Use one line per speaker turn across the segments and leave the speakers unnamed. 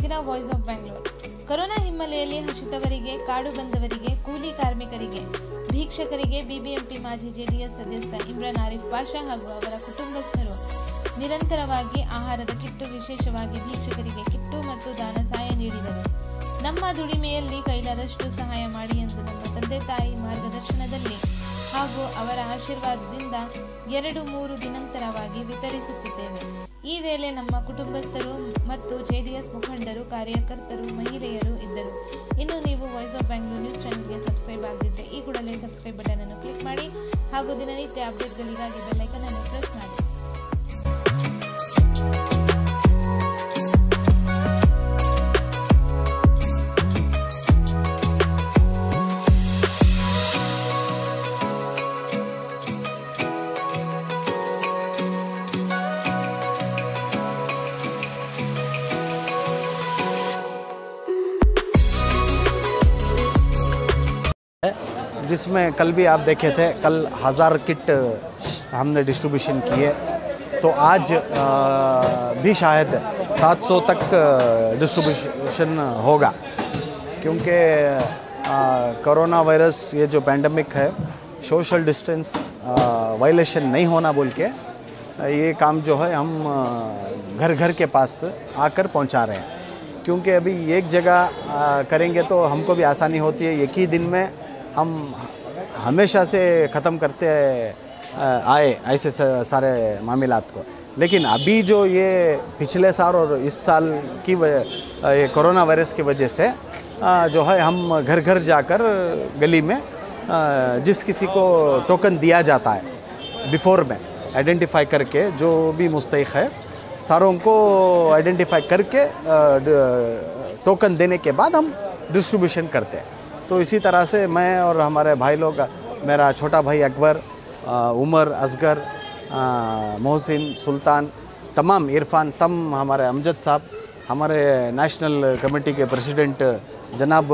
ಇದ್ದೀರಾ voice of Bangalore. Corona ಹಿನ್ನೆಲೆಯಲ್ಲಿ ಹಸಿದವರಿಗೆ, ಕಾಡು ಬಂದವರಿಗೆ, ಕೂಲಿ ಕಾರ್ಮಿಕರಿಗೆ, ಭಿಕ್ಷಕರಿಗೆ ಬಿಬಿಎಂಪಿ ಮಾಜಿ ಜೆಡಿಎಸ್ ಸದಸ್ಯ ಇಮ್ರಾನ್ ಆರಿಫ್ ಪಾಷಾ ಹಾಗೂ ಅವರ ಕುಟುಂಬಸ್ಥರು ನಿರಂತರವಾಗಿ ಆಹಾರದ ಕಿಟ್ಟು, ವಿಶೇಷವಾಗಿ ಭಿಕ್ಷಕರಿಗೆ ಕಿಟ್ಟು ಮತ್ತು ದಾನ ಸಹಾಯ ನೀಡಿದರು. ನಮ್ಮ ದುಡಿಮೆಯಲ್ಲಿ ಕೈಲಾದಷ್ಟು ಸಹಾಯ ಮಾಡಿ ಎಂದು ನಮ್ಮ ತಂದೆ ತಾಯಿ ಮಾರ್ಗದರ್ಶನದಲ್ಲಿ ಹಾಗೂ ಅವರ ಆಶೀರ್ವಾದದಿಂದ 2-3 ದಿನಾಂತರವಾಗಿ ವಿತರಿಸುತ್ತಿದ್ದೇವೆ. ಈ ವೇಳೆ ನಮ್ಮ ಕುಟುಂಬಸ್ಥರು ಮತ್ತು ಜೆಡಿಎಸ್ ಮುಖಂಡರು, ಕಾರ್ಯಕರ್ತರು, ಮಹಿಳೆಯರು ಇದ್ದರು. ಇನ್ನು ನೀವು ವಾಯ್ಸ್ ಆಫ್ ಬ್ಯಾಂಗ್ಳೂರ್ ನ್ಯೂಸ್ ಚಾನೆಲ್ಗೆ ಸಬ್ಸ್ಕ್ರೈಬ್ ಆಗದಿದ್ದರೆ ಈ ಕೂಡಲೇ ಸಬ್ಸ್ಕ್ರೈಬ್ ಬಟನ್ ಅನ್ನು ಕ್ಲಿಕ್ ಮಾಡಿ ಹಾಗೂ ದಿನನಿತ್ಯ ಅಪ್ಡೇಟ್ಗಳಿಗಾಗಿ ಬೆಲ್ ಐಕಾನ್ ಅನ್ನು ಪ್ರೆಸ್ ಮಾಡಿ.
जिसमें कल भी आप देखे थे, कल 1000 किट हमने डिस्ट्रीब्यूशन किए, तो आज भी शायद 700 तक डिस्ट्रीब्यूशन होगा, क्योंकि कोरोना वायरस ये जो पैंडमिक है, सोशल डिस्टेंस वायलेशन नहीं होना बोल के ये काम जो है हम घर घर के पास आकर पहुंचा रहे हैं। क्योंकि अभी एक जगह करेंगे तो हमको भी आसानी होती है, एक ही दिन में हम हमेशा से ख़त्म करते आए ऐसे सारे मामलात को। लेकिन अभी जो ये पिछले साल और इस साल की ये कोरोना वायरस की वजह से जो है हम घर घर जाकर गली में जिस किसी को टोकन दिया जाता है बिफोर में आइडेंटिफाई करके, जो भी मुस्तहिक है सारों को आइडेंटिफाई करके टोकन देने के बाद हम डिस्ट्रीब्यूशन करते हैं। तो इसी तरह से मैं और हमारे भाई लोग, मेरा छोटा भाई अकबर, उमर, असगर, मोहसिन, सुल्तान, तमाम इरफान, हमारे अमजद साहब, हमारे नेशनल कमेटी के प्रेसिडेंट जनाब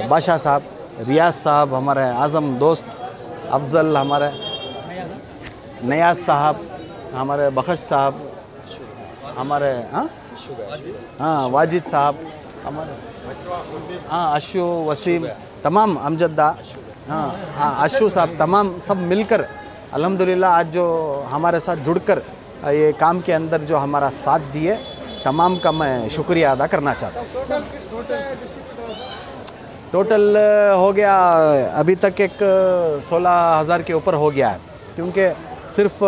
बादशाह साहब, रियाज साहब, हमारे आज़म दोस्त अफजल, हमारे नयाज साहब, हमारे बख्श साहब, हमारे वाजिद साहब, हमारे अशु, वसीम, तमाम अमजद्दा, अशु साहब, तमाम सब मिलकर अल्हम्दुलिल्लाह आज जो हमारे साथ जुड़कर ये काम के अंदर जो हमारा साथ दिए, तमाम का मैं शुक्रिया अदा करना चाहता हूँ। टोटल हो गया अभी तक एक 16,000 के ऊपर हो गया है, क्योंकि सिर्फ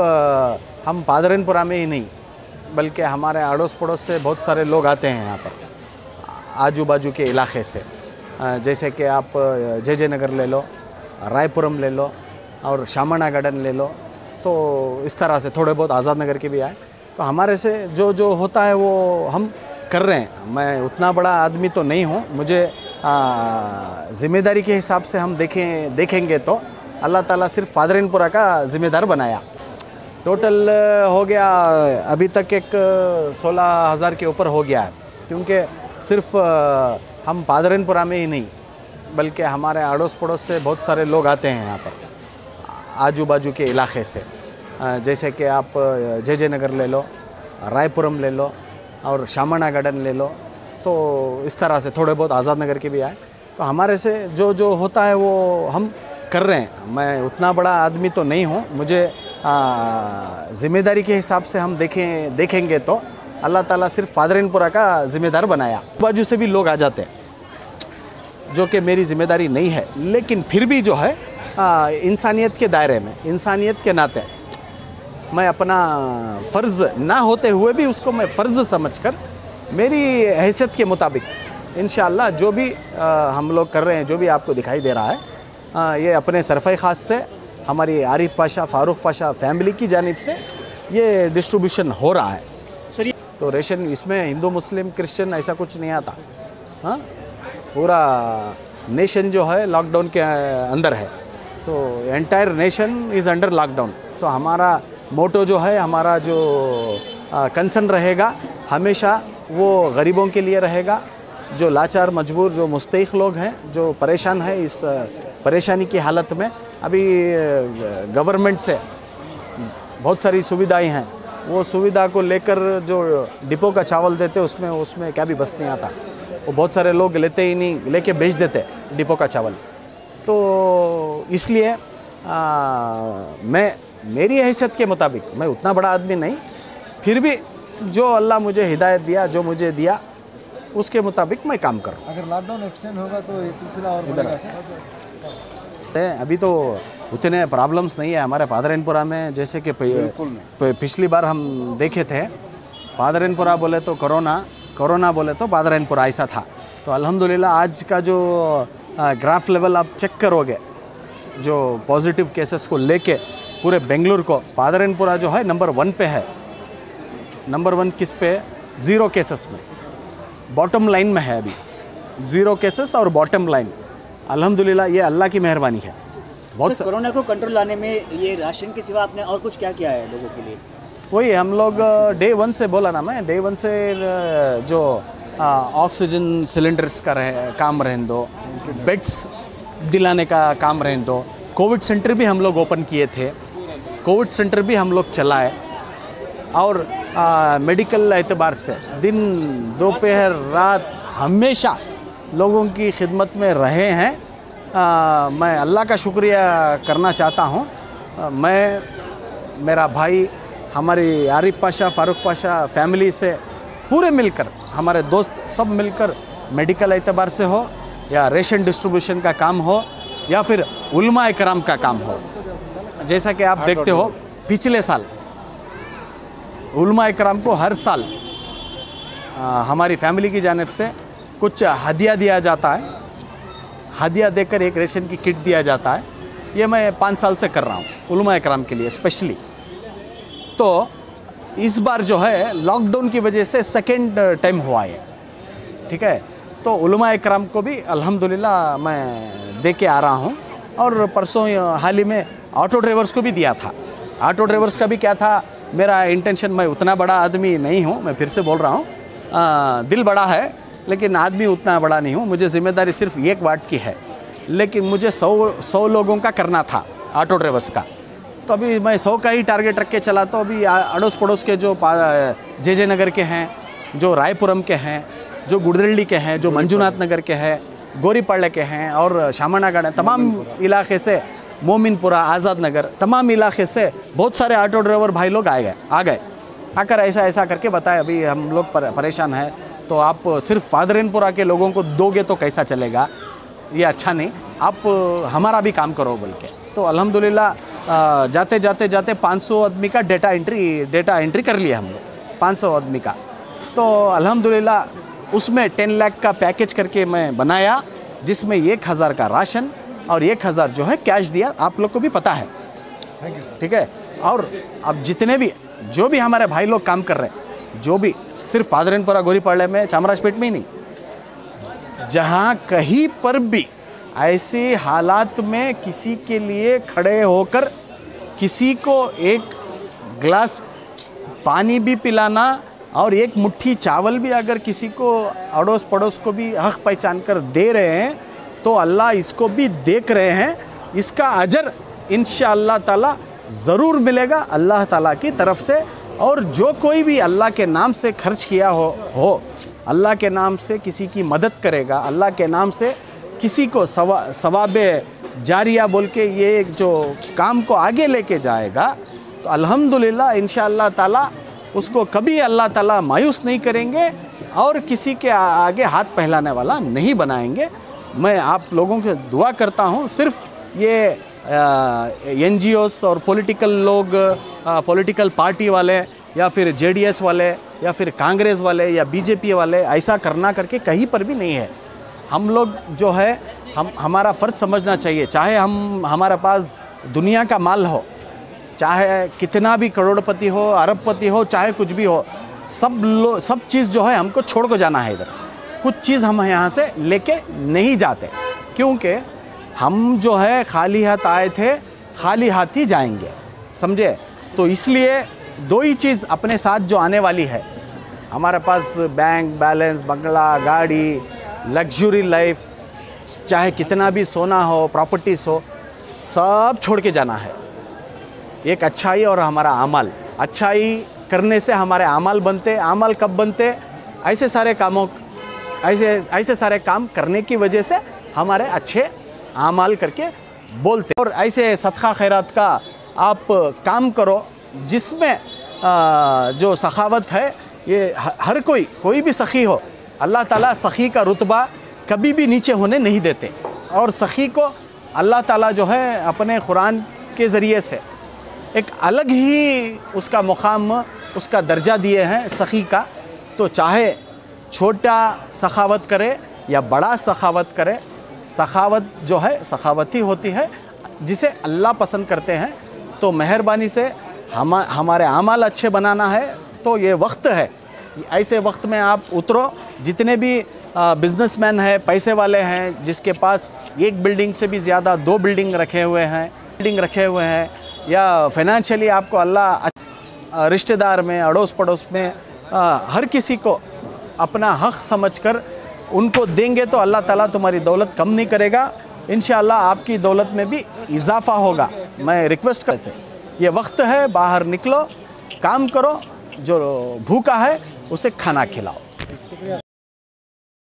हम पादरनपुरा में ही नहीं बल्कि हमारे अड़ोस पड़ोस से बहुत सारे लोग आते हैं यहाँ पर, आजू बाजू के इलाके से। जैसे कि आप जे नगर ले लो, रायपुरम ले लो और शामणा गार्डन ले लो, तो इस तरह से थोड़े बहुत आज़ाद नगर के भी आए। तो हमारे से जो जो होता है वो हम कर रहे हैं। मैं उतना बड़ा आदमी तो नहीं हूँ, मुझे ज़िम्मेदारी के हिसाब से हम देखेंगे तो अल्लाह ताला सिर्फ पादरनपुरा का ज़िम्मेदार बनाया। टोटल हो गया अभी तक एक 16,000 के ऊपर हो गया है, क्योंकि सिर्फ हम पादरनपुरा में ही नहीं बल्कि हमारे अड़ोस पड़ोस से बहुत सारे लोग आते हैं यहाँ पर, आजू बाजू के इलाके से। जैसे कि आप जे नगर ले लो, रायपुरम ले लो और शामणा गार्डन ले लो, तो इस तरह से थोड़े बहुत आज़ाद नगर के भी आए। तो हमारे से जो जो होता है वो हम कर रहे हैं। मैं उतना बड़ा आदमी तो नहीं हूँ, मुझे ज़िम्मेदारी के हिसाब से हम देखेंगे तो अल्लाह ताला सिर्फ पादरनपुरा का ज़िम्मेदार बनाया। बाजू से भी लोग आ जाते हैं, जो कि मेरी ज़िम्मेदारी नहीं है, लेकिन फिर भी जो है इंसानियत के दायरे में, इंसानियत के नाते मैं अपना फ़र्ज़ ना होते हुए भी उसको मैं फ़र्ज़ समझकर मेरी हैसियत के मुताबिक इंशाअल्लाह जो भी हम लोग कर रहे हैं, जो भी आपको दिखाई दे रहा है, ये अपने सरफ़े ख़ास से हमारी आरिफ पाशा, फ़ारूक पाशा फैमिली की जानिब से ये डिस्ट्रीब्यूशन हो रहा है। तो रेशन इसमें हिंदू, मुस्लिम, क्रिश्चियन ऐसा कुछ नहीं आता। हाँ, पूरा नेशन जो है लॉकडाउन के अंदर है, तो entire nation is under lockdown. तो हमारा मोटो जो है, हमारा जो कंसर्न रहेगा हमेशा वो गरीबों के लिए रहेगा, जो लाचार, मजबूर, जो मुस्तहिक लोग हैं, जो परेशान है। इस परेशानी की हालत में अभी गवर्नमेंट से बहुत सारी सुविधाएं हैं, वो सुविधा को लेकर जो डिपो का चावल देते उसमें क्या भी बस नहीं आता। वो बहुत सारे लोग लेते ही नहीं, लेके बेच देते डिपो का चावल। तो इसलिए मेरी हैसियत के मुताबिक, मैं उतना बड़ा आदमी नहीं, फिर भी जो अल्लाह मुझे हिदायत दिया, जो मुझे दिया, उसके मुताबिक मैं काम करूँ।
अगर लॉकडाउन एक्सटेंड होगा तो ये सिलसिला और बढ़ेगा सर?
अभी तो उतने प्रॉब्लम्स नहीं है हमारे पादरैनपुरा में, जैसे कि पिछली बार हम देखे थे। पादरैनपुरा बोले तो कोरोना बोले तो पादरैनपुरा ऐसा था। तो अल्हम्दुलिल्लाह आज का जो ग्राफ लेवल आप चेक करोगे, जो पॉजिटिव केसेस को लेके पूरे बेंगलुरु को, पादरैनपुरा जो है नंबर 1 पे है। नंबर 1 किस पे? 0 केसेस में, बॉटम लाइन में है अभी। 0 केसेस और बॉटम लाइन, अल्हम्दुलिल्लाह ये अल्लाह की मेहरबानी है। बहुत
कोरोना को कंट्रोल लाने में ये राशन के सिवा आपने और कुछ क्या किया है लोगों के लिए?
वही हम लोग डे 1 से बोला ना, मैं डे 1 से जो ऑक्सीजन सिलेंडर्स का काम रहने दो, बेड्स दिलाने का काम रहने दो। कोविड सेंटर भी हम लोग ओपन किए थे, कोविड सेंटर भी हम लोग चलाए। और मेडिकल एतबार से दिन दोपहर रात हमेशा लोगों की खिदमत में रहे हैं। मैं अल्लाह का शुक्रिया करना चाहता हूँ। मैं, मेरा भाई, हमारी आरिफ पाशा, फारूक पाशा फैमिली से पूरे मिलकर, हमारे दोस्त सब मिलकर, मेडिकल एतबार से हो या रेशन डिस्ट्रीब्यूशन का काम हो या फिर उलमा इकराम का काम हो। जैसा कि आप देखते हो पिछले साल उलमा इकराम को हर साल हमारी फैमिली की जानिब से कुछ हदिया दिया जाता है। हदिया देकर एक रेशन की किट दिया जाता है। ये मैं 5 साल से कर रहा हूँ उलमा इकराम के लिए स्पेशली। तो इस बार जो है लॉकडाउन की वजह से सेकेंड टाइम हुआ है, ठीक है। तो उलमा इकराम को भी अल्हम्दुलिल्लाह मैं दे के आ रहा हूँ। और परसों हाल ही में ऑटो ड्राइवर्स को भी दिया था। ऑटो ड्राइवर्स का भी क्या था, मेरा इंटेंशन, मैं उतना बड़ा आदमी नहीं हूँ, मैं फिर से बोल रहा हूँ, दिल बड़ा है लेकिन आदमी उतना बड़ा नहीं हूँ। मुझे ज़िम्मेदारी सिर्फ 1 वार्ड की है, लेकिन मुझे 100 लोगों का करना था, ऑटो ड्राइवर्स का। तो अभी मैं 100 का ही टारगेट रख के चला। तो अभी अड़ोस पड़ोस के जो जे नगर के हैं, जो रायपुरम के हैं, जो गुड़दल्ली के हैं, जो मंजूनाथ नगर के हैं, गोरीपाड़े के हैं और शामनागढ़, तमाम इलाके से, मोमिनपुरा, आज़ाद नगर, तमाम इलाके से बहुत सारे ऑटो ड्राइवर भाई लोग आ गए आकर ऐसा करके बताए, अभी हम लोग परेशान हैं, तो आप सिर्फ पादरैनपुरा के लोगों को दोगे तो कैसा चलेगा, ये अच्छा नहीं, आप हमारा भी काम करो बोल के। तो अल्हम्दुलिल्लाह जाते 500 आदमी का डेटा एंट्री कर लिया हम लोग, 500 आदमी का। तो अल्हम्दुलिल्लाह उसमें 10 लाख का पैकेज करके मैं बनाया, जिसमें 1000 का राशन और 1000 जो है कैश दिया। आप लोग को भी पता है, ठीक है। और अब जितने भी जो भी हमारे भाई लोग काम कर रहे हैं, जो भी सिर्फ पादरैनपुरा, गोरीपाड़े में, चामराजपेट में ही नहीं, जहाँ कहीं पर भी ऐसे हालात में किसी के लिए खड़े होकर किसी को एक गिलास पानी भी पिलाना और एक मुट्ठी चावल भी अगर किसी को अड़ोस पड़ोस को भी हक पहचान कर दे रहे हैं, तो अल्लाह इसको भी देख रहे हैं। इसका अजर इंशाअल्लाह ताला ज़रूर मिलेगा अल्लाह ताला की तरफ से। और जो कोई भी अल्लाह के नाम से खर्च किया हो, अल्लाह के नाम से किसी की मदद करेगा, अल्लाह के नाम से किसी को सवाबे जारिया बोल के ये जो काम को आगे लेके जाएगा, तो अल्हम्दुलिल्लाह इंशाअल्लाह ताला उसको कभी अल्लाह ताला मायूस नहीं करेंगे और किसी के आगे हाथ फैलाने वाला नहीं बनाएंगे। मैं आप लोगों से दुआ करता हूँ, सिर्फ ये NGOs और पॉलिटिकल लोग, पॉलिटिकल पार्टी वाले या फिर JDS वाले या फिर कांग्रेस वाले या BJP वाले ऐसा करना करके कहीं पर भी नहीं है। हम लोग जो है हमारा फ़र्ज़ समझना चाहिए, चाहे हमारे पास दुनिया का माल हो, चाहे कितना भी करोड़पति हो, अरबपति हो, चाहे कुछ भी हो, सब चीज़ जो है हमको छोड़ को जाना है। इधर कुछ चीज़ हम यहाँ से लेके नहीं जाते, क्योंकि हम जो है खाली हाथ आए थे, खाली हाथ ही जाएंगे, समझे। तो इसलिए 2 ही चीज़ अपने साथ जो आने वाली है, हमारे पास बैंक बैलेंस, बंगला, गाड़ी, लग्जरी लाइफ, चाहे कितना भी सोना हो, प्रॉपर्टीज़ हो, सब छोड़ के जाना है। एक अच्छाई और हमारा अमल, अच्छाई करने से हमारे आमाल बनते। आमाल कब बनते? ऐसे सारे काम करने की वजह से हमारे अच्छे आमाल करके बोलते। और ऐसे सदका खैरात का आप काम करो जिसमें जो सखावत है, ये हर कोई भी सखी हो, अल्लाह ताला सखी का रुतबा कभी भी नीचे होने नहीं देते। और सखी को अल्लाह ताला जो है अपने कुरान के ज़रिए से एक अलग ही उसका मुकाम, उसका दर्जा दिए हैं सखी का। तो चाहे छोटा सखावत करे या बड़ा सखावत करे, सखावत जो है सखावत ही होती है जिसे अल्लाह पसंद करते हैं। तो मेहरबानी से हमारे आमाल अच्छे बनाना है तो ये वक्त है, ऐसे वक्त में आप उतरो। जितने भी बिजनेसमैन हैं, पैसे वाले हैं, जिसके पास एक बिल्डिंग से भी ज़्यादा 2 बिल्डिंग रखे हुए हैं, या फाइनेंशियली आपको अल्लाह रिश्तेदार में, अड़ोस पड़ोस में हर किसी को अपना हक़ समझकर उनको देंगे तो अल्लाह ताला तुम्हारी दौलत कम नहीं करेगा। इंशाअल्लाह आपकी दौलत में भी इजाफ़ा होगा। मैं रिक्वेस्ट कर से ये वक्त है, बाहर निकलो, काम करो, जो भूखा है उसे खाना खिलाओ।